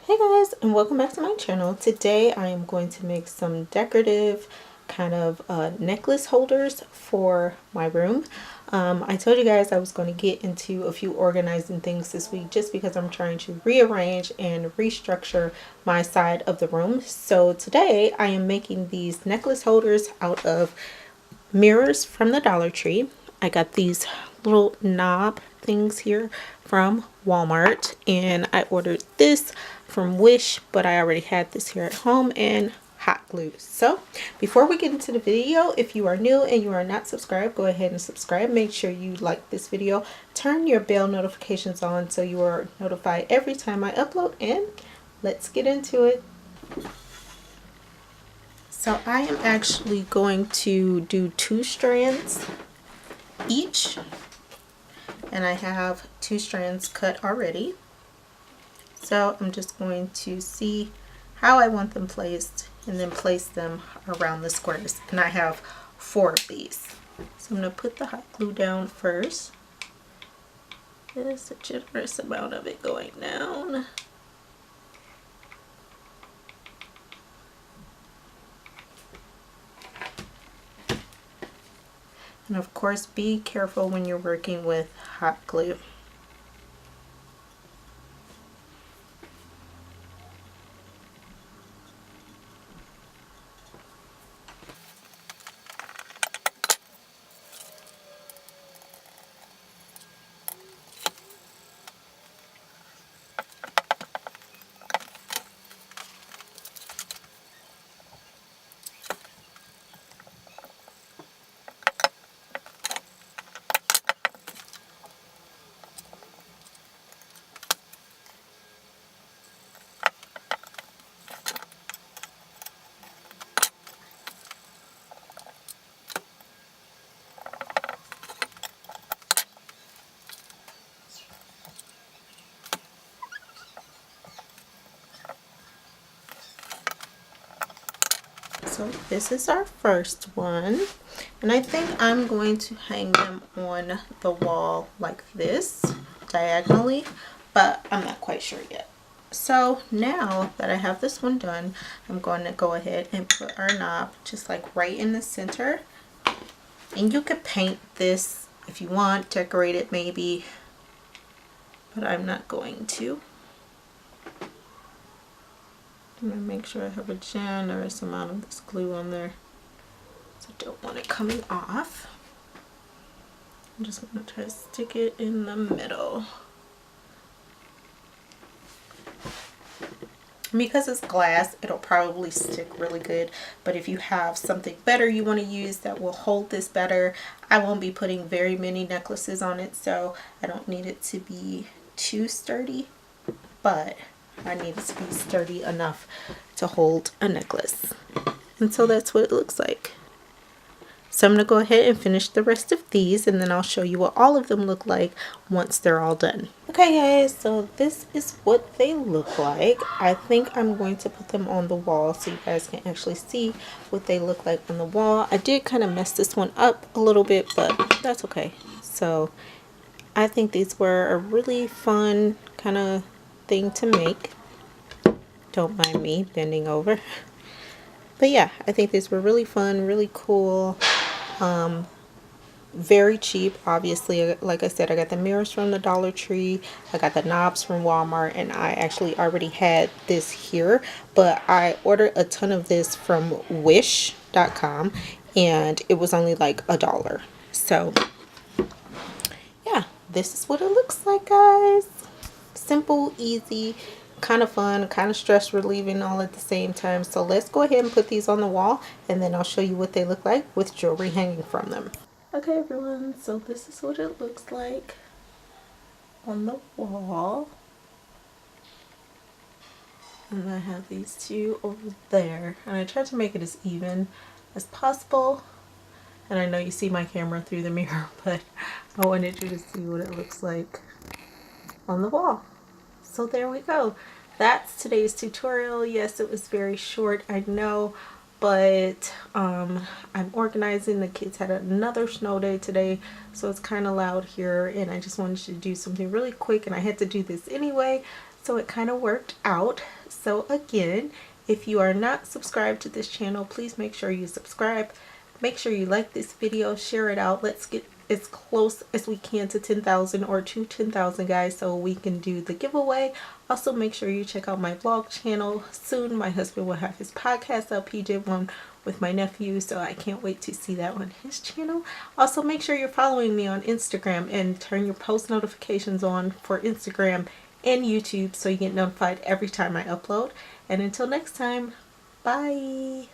Hey guys, and welcome back to my channel. Today I am going to make some decorative kind of necklace holders for my room. I told you guys I was going to get into a few organizing things this week just because I'm trying to rearrange and restructure my side of the room. So today I am making these necklace holders out of mirrors from the Dollar Tree. I got these little knob things here from Walmart, and I ordered this from Wish, but I already had this here at home and hot glue. So before we get into the video, if you are new and you are not subscribed, go ahead and subscribe. Make sure you like this video, turn your bell notifications on so you are notified every time I upload, and let's get into it. So I am actually going to do 2 strands each, and I have 2 strands cut already. So I'm just going to see how I want them placed and then place them around the squares. And I have 4 of these. So I'm going to put the hot glue down first. There's a generous amount of it going down. And of course, be careful when you're working with hot glue. So this is our first one, and I think I'm going to hang them on the wall like this, diagonally, but I'm not quite sure yet. So now that I have this one done, I'm going to go ahead and put our knob just like right in the center. And you could paint this if you want, decorate it maybe, but I'm not going to. I'm going to make sure I have a generous amount of this glue on there, so I don't want it coming off. I'm just going to try to stick it in the middle. And because it's glass, it'll probably stick really good, but if you have something better you want to use that will hold this better, I won't be putting very many necklaces on it, so I don't need it to be too sturdy, but I need it to be sturdy enough to hold a necklace. And so that's what it looks like. So I'm going to go ahead and finish the rest of these, and then I'll show you what all of them look like once they're all done. Okay guys, so this is what they look like. I think I'm going to put them on the wall so you guys can actually see what they look like on the wall. I did kind of mess this one up a little bit, but that's okay. So I think these were a really fun kind of thing to make. Don't mind me bending over. But yeah, I think these were really fun, really cool. Very cheap, obviously. Like I said, I got the mirrors from the Dollar Tree, I got the knobs from Walmart, and I actually already had this here, but I ordered a ton of this from wish.com and it was only like $1. So yeah, this is what it looks like, guys. Simple, easy, kind of fun, kind of stress relieving all at the same time. So let's go ahead and put these on the wall, and then I'll show you what they look like with jewelry hanging from them. Okay everyone, so this is what it looks like on the wall. And I have these 2 over there, and I tried to make it as even as possible. And I know you see my camera through the mirror, but I wanted you to see what it looks like on the wall. So there we go. That's today's tutorial. Yes, it was very short, I know, but I'm organizing. The kids had another snow day today, so it's kind of loud here, and I just wanted to do something really quick, and I had to do this anyway. So it kind of worked out. So again, if you are not subscribed to this channel, please make sure you subscribe. Make sure you like this video, share it out. Let's get as close as we can to 10,000 or to 10,000 guys so we can do the giveaway. Also make sure you check out my vlog channel. Soon my husband will have his podcast up. He did one with my nephew, so I can't wait to see that on his channel. Also make sure you're following me on Instagram and turn your post notifications on for Instagram and YouTube so you get notified every time I upload. And until next time, bye.